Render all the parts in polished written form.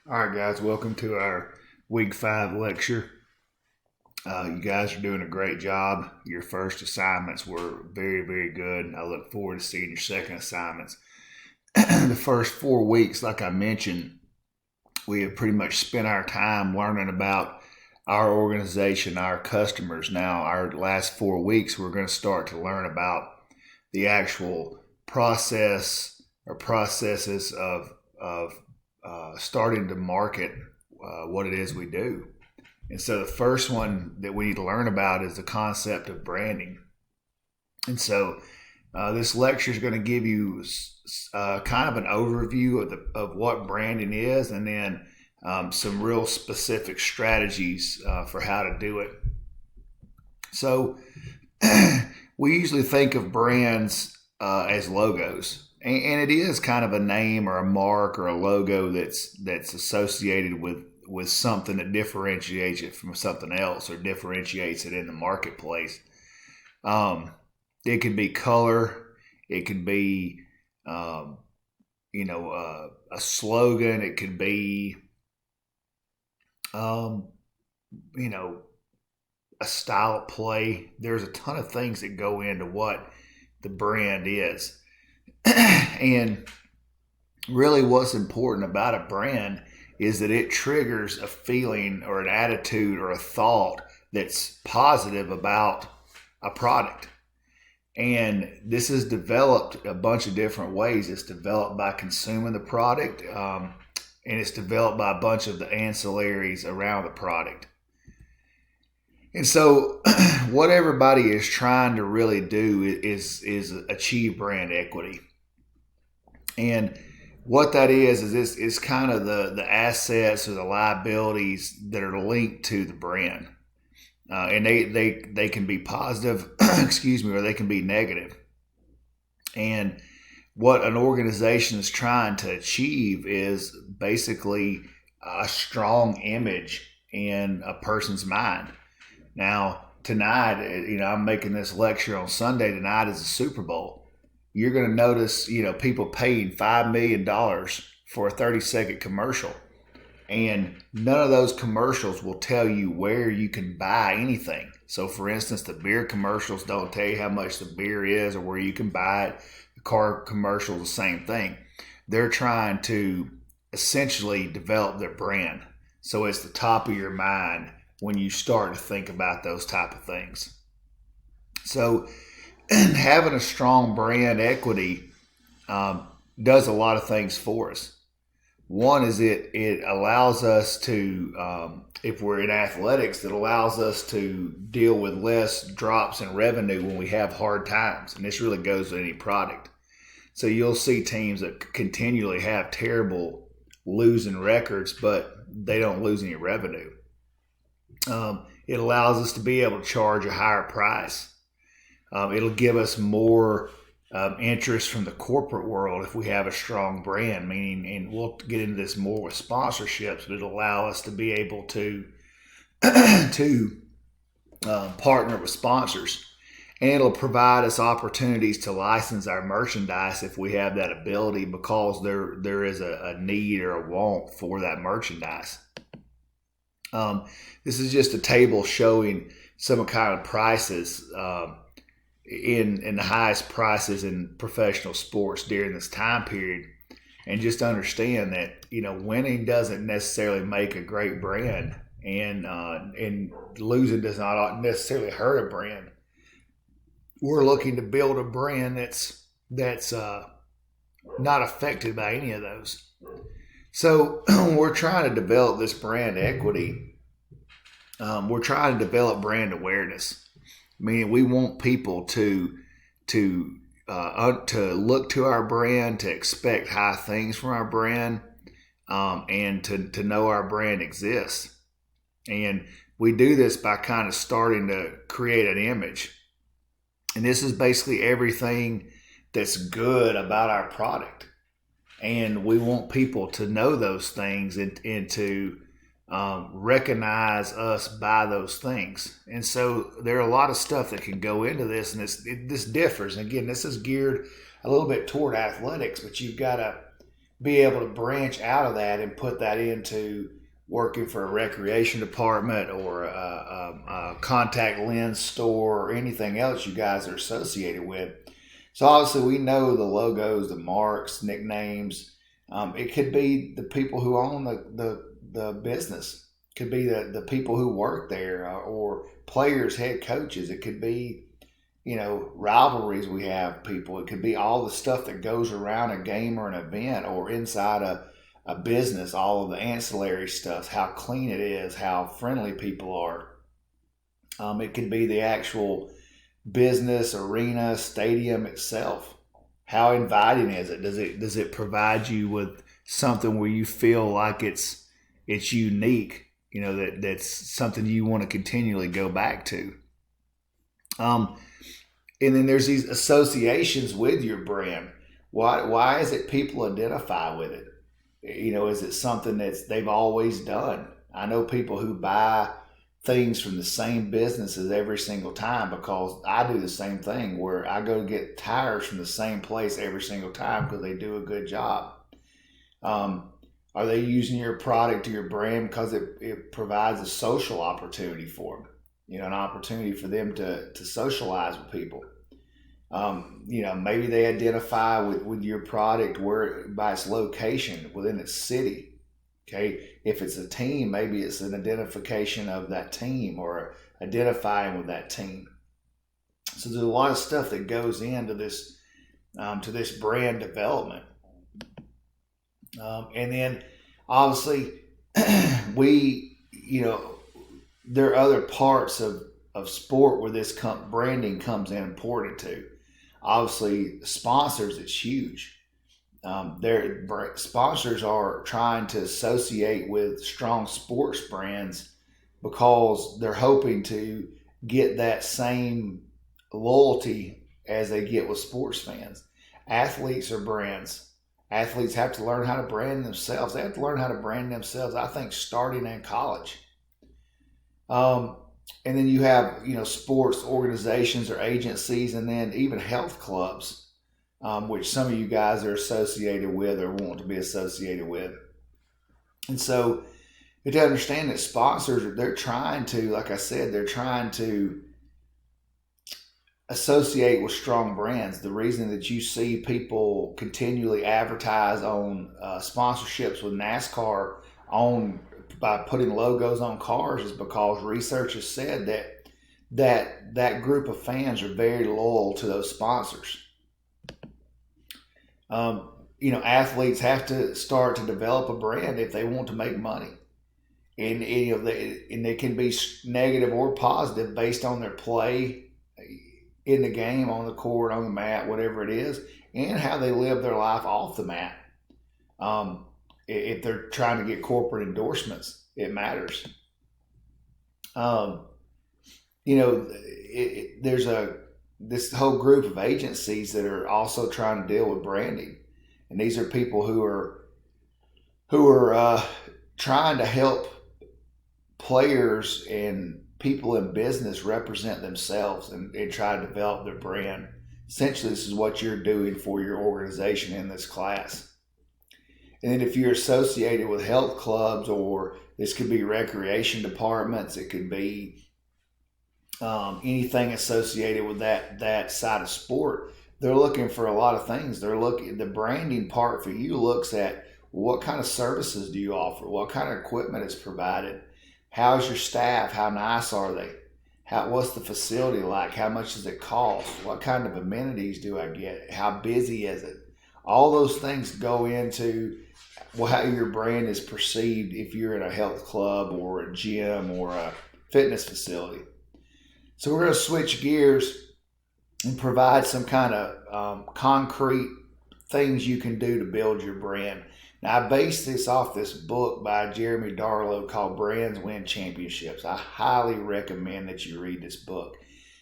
All right, guys, welcome to our week 5 lecture. You guys are doing a great job. Your first assignments were very, very good. I look forward to seeing your second assignments. The first 4 weeks, like I mentioned, we have pretty much spent our time learning about our organization, our customers. Now, our last 4 weeks, we're going to start to learn about the actual process or processes of starting to market what it is we do. And so the first one that we need to learn about is the concept of branding. And so this lecture is going to give you kind of an overview of what branding is, and then some real specific strategies for how to do it. So we usually think of brands as logos, and it is kind of a name or a mark or a logo that's associated with something that differentiates it from something else or differentiates it in the marketplace. Um, it could be color, it could be um, a slogan, it could be um, you know a style of play. There's a ton of things that go into what the brand is. And really, what's important about a brand is that it triggers a feeling or an attitude or a thought that's positive about a product. And this is developed a bunch of different ways. It's developed by consuming the product, and it's developed by a bunch of the ancillaries around the product. And so, what everybody is trying to really do is achieve brand equity. And what that is kind of the assets or the liabilities that are linked to the brand, and they can be positive, excuse me, or they can be negative. And what an organization is trying to achieve is basically a strong image in a person's mind. Now, tonight, I'm making this lecture on Sunday. Tonight is the Super Bowl. You're going to notice, people paying $5 million for a 30-second commercial. And none of those commercials will tell you where you can buy anything. So, for instance, the beer commercials don't tell you how much the beer is or where you can buy it. The car commercials, the same thing. They're trying to essentially develop their brand. So it's the top of your mind when you start to think about those type of things. So having a strong brand equity does a lot of things for us. One is it allows us to, if we're in athletics, it allows us to deal with less drops in revenue when we have hard times. And this really goes with any product. So you'll see teams that continually have terrible losing records, but they don't lose any revenue. It allows us to be able to charge a higher price. It'll give us more interest from the corporate world if we have a strong brand, meaning, and we'll get into this more with sponsorships, but it'll allow us to be able to to partner with sponsors, and it'll provide us opportunities to license our merchandise if we have that ability, because there is a need or a want for that merchandise. This is just a table showing some kind of prices in the highest prices in professional sports during this time period, and just understand that winning doesn't necessarily make a great brand, and losing does not necessarily hurt a brand. We're looking to build a brand that's not affected by any of those. So we're trying to develop this brand equity. We're trying to develop brand awareness, meaning we want people to look to our brand, to expect high things from our brand, and to know our brand exists. And we do this by kind of starting to create an image. And this is basically everything that's good about our product. And we want people to know those things, and to recognize us by those things. And so there are a lot of stuff that can go into this, and this differs. And again, this is geared a little bit toward athletics, but you've got to be able to branch out of that and put that into working for a recreation department or a contact lens store or anything else you guys are associated with. So obviously we know the logos, the marks, nicknames. It could be the people who own the business. It could be the people who work there or players, head coaches. It could be, rivalries we have people. It could be all the stuff that goes around a game or an event or inside a business, all of the ancillary stuff, how clean it is, how friendly people are. It could be the actual business, arena, stadium itself. How inviting is it? Does it provide you with something where you feel like it's unique? That's something you want to continually go back to. And then there's these associations with your brand. Why is it people identify with it? Is it something they've always done? I know people who buy things from the same businesses every single time because I do the same thing where I go get tires from the same place every single time because they do a good job. Are they using your product or your brand because it provides a social opportunity for them? An opportunity for them to socialize with people. Maybe they identify with your product by its location within its city. Okay. If it's a team, maybe it's an identification of that team or identifying with that team. So there's a lot of stuff that goes into this, to this brand development. And then obviously there are other parts of sport where this branding comes in important too. Obviously sponsors, it's huge. Their sponsors are trying to associate with strong sports brands because they're hoping to get that same loyalty as they get with sports fans. Athletes are brands. Athletes have to learn how to brand themselves. They have to learn how to brand themselves, I think, starting in college. And then you have, sports organizations or agencies, and then even health clubs, which some of you guys are associated with or want to be associated with. And so you have to understand that sponsors, they're trying to, like I said, they're trying to associate with strong brands. The reason that you see people continually advertise on sponsorships with NASCAR by putting logos on cars is because research has said that group of fans are very loyal to those sponsors. Athletes have to start to develop a brand if they want to make money. And they can be negative or positive based on their play in the game, on the court, on the mat, whatever it is, and how they live their life off the mat. If they're trying to get corporate endorsements, it matters. There's this whole group of agencies that are also trying to deal with branding, and these are people who are trying to help players and people in business represent themselves and try to develop their brand. Essentially, this is what you're doing for your organization in this class. And then if you're associated with health clubs, or this could be recreation departments, it could be anything associated with that side of sport, they're looking for a lot of things. The branding part for you looks at what kind of services do you offer? What kind of equipment is provided? How's your staff? How nice are they? What's the facility like? How much does it cost? What kind of amenities do I get? How busy is it? All those things go into how your brand is perceived if you're in a health club or a gym or a fitness facility. So we're going to switch gears and provide some kind of concrete things you can do to build your brand. Now, I based this off this book by Jeremy Darlow called Brands Win Championships. I highly recommend that you read this book.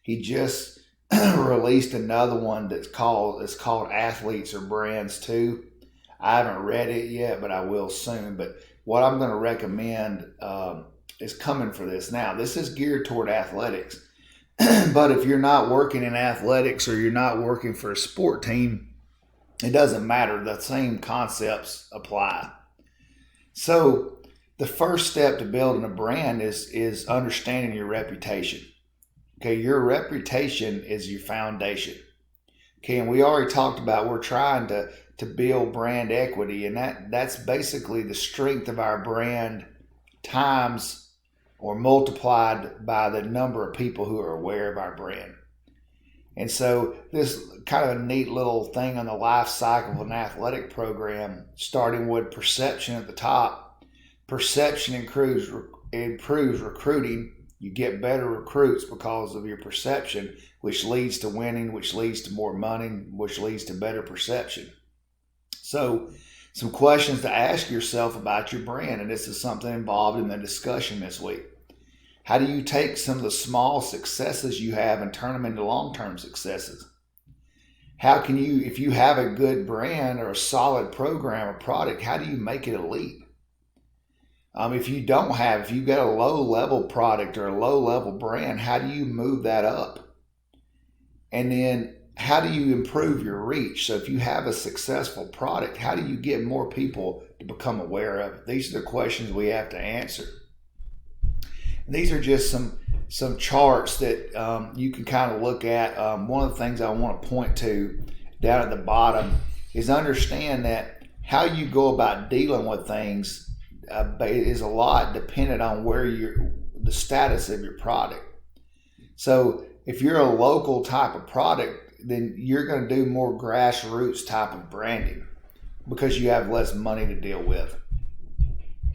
He just released another one that's called Athletes Are Brands Too. I haven't read it yet, but I will soon. But what I'm going to recommend is coming for this. Now, this is geared toward athletics. But if you're not working in athletics or you're not working for a sport team, It doesn't matter. The same concepts apply. So the first step to building a brand is understanding your reputation. Okay, your reputation is your foundation. Okay, and we already talked about we're trying to build brand equity, and that's basically the strength of our brand times or multiplied by the number of people who are aware of our brand. And so this kind of a neat little thing on the life cycle of an athletic program, starting with perception at the top. Perception improves recruiting. You get better recruits because of your perception, which leads to winning, which leads to more money, which leads to better perception. So some questions to ask yourself about your brand, and this is something involved in the discussion this week. How do you take some of the small successes you have and turn them into long-term successes? How can you, if you have a good brand or a solid program or product, how do you make it elite? If you've got a low-level product or a low-level brand, how do you move that up? And then how do you improve your reach? So if you have a successful product, how do you get more people to become aware of it? These are the questions we have to answer. And these are just some charts that you can kind of look at. One of the things I want to point to down at the bottom is understand that how you go about dealing with things is a lot dependent on the status of your product. So if you're a local type of product, then you're going to do more grassroots type of branding because you have less money to deal with.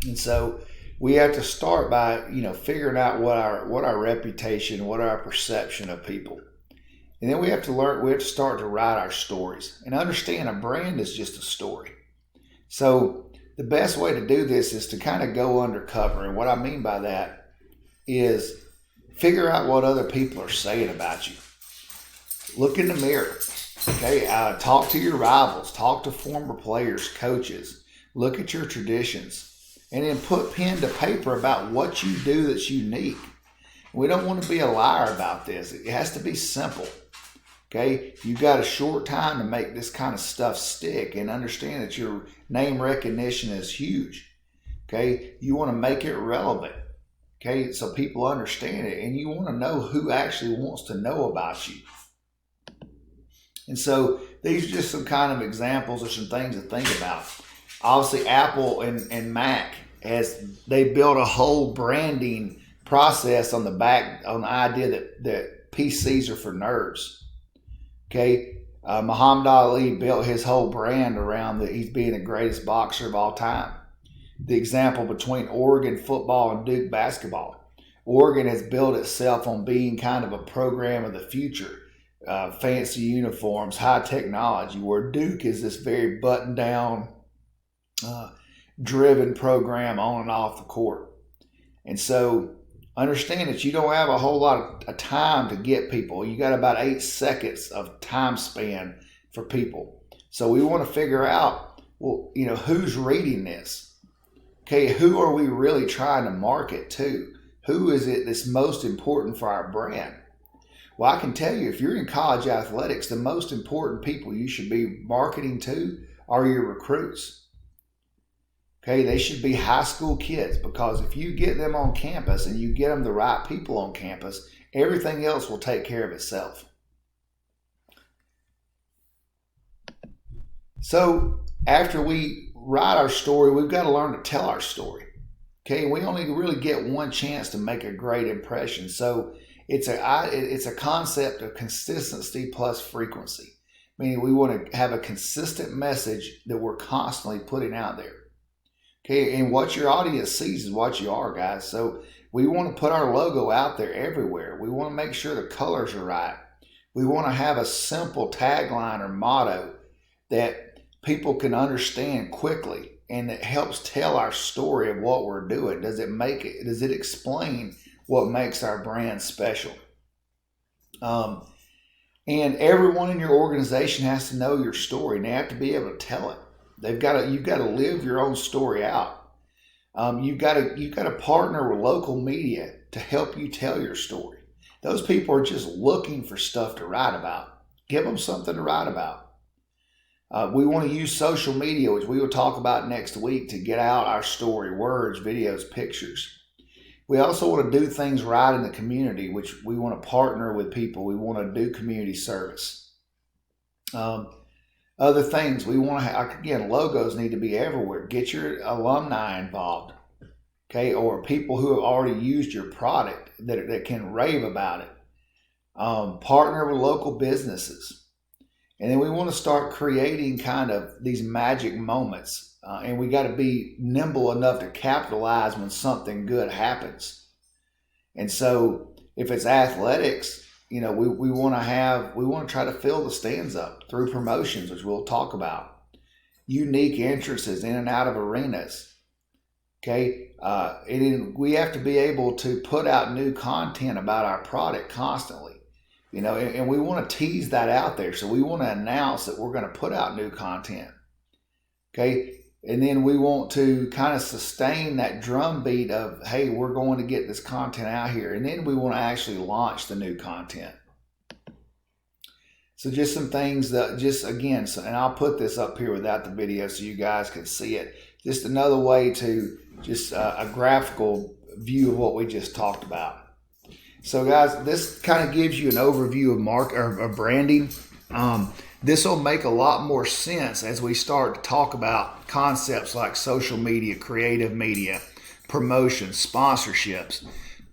And so we have to start by, figuring out what our reputation, what our perception of people. And then we have to start to write our stories and understand a brand is just a story. So the best way to do this is to kind of go undercover. And what I mean by that is figure out what other people are saying about you. Look in the mirror. Okay. Talk to your rivals, talk to former players, coaches, look at your traditions, and then put pen to paper about what you do that's unique. We don't want to be a liar about this. It has to be simple. Okay, you've got a short time to make this kind of stuff stick and understand that your name recognition is huge. Okay, you want to make it relevant. Okay, so people understand it, and you want to know who actually wants to know about you. And so these are just some kind of examples or some things to think about. Obviously, Apple and Mac, as they built a whole branding process on the idea that PCs are for nerds. Okay, Muhammad Ali built his whole brand around he's being the greatest boxer of all time. The example between Oregon football and Duke basketball. Oregon has built itself on being kind of a program of the future. Fancy uniforms, high technology, where Duke is this very buttoned down, driven program on and off the court. And so understand that you don't have a whole lot of time to get people. You got about 8 seconds of time span for people. So we want to figure out, who's reading this? Okay, who are we really trying to market to? Who is it that's most important for our brand? Well, I can tell you, if you're in college athletics, the most important people you should be marketing to are your recruits. Okay, they should be high school kids, because if you get them on campus and you get them the right people on campus, everything else will take care of itself. So after we write our story, we've got to learn to tell our story. Okay, we only really get one chance to make a great impression. So it's a concept of consistency plus frequency. Meaning we want to have a consistent message that we're constantly putting out there. Okay, and what your audience sees is what you are, guys. So we want to put our logo out there everywhere. We want to make sure the colors are right. We want to have a simple tagline or motto that people can understand quickly and that helps tell our story of what we're doing. Does it explain what makes our brand special? And everyone in your organization has to know your story, and they have to be able to tell it. You've got to live your own story out. You've got to partner with local media to help you tell your story. Those people are just looking for stuff to write about. Give them something to write about. We want to use social media, which we will talk about next week, to get out our story, words, videos, pictures. We also want to do things right in the community, which we want to partner with people. We want to do community service. Other things we want to have, again, logos need to be everywhere. Get your alumni involved, okay, or people who have already used your product that can rave about it. Partner with local businesses. And then we want to start creating kind of these magic moments. And we got to be nimble enough to capitalize when something good happens. And so if it's athletics, we want to try to fill the stands up through promotions, which we'll talk about. Unique entrances in and out of arenas. Okay. And then we have to be able to put out new content about our product constantly. And we want to tease that out there. So we want to announce that we're going to put out new content. Okay. And then we want to kind of sustain that drumbeat of, hey, we're going to get this content out here. And then we want to actually launch the new content. So just some things that and I'll put this up here without the video so you guys can see it. Just another way to just a graphical view of what we just talked about. So guys, this kind of gives you an overview of branding. This will make a lot more sense as we start to talk about concepts like social media, creative media, promotions, sponsorships.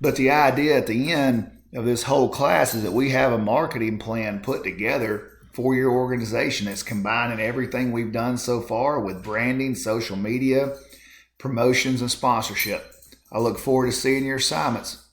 But the idea at the end of this whole class is that we have a marketing plan put together for your organization. It's combining everything we've done so far with branding, social media, promotions, and sponsorship. I look forward to seeing your assignments.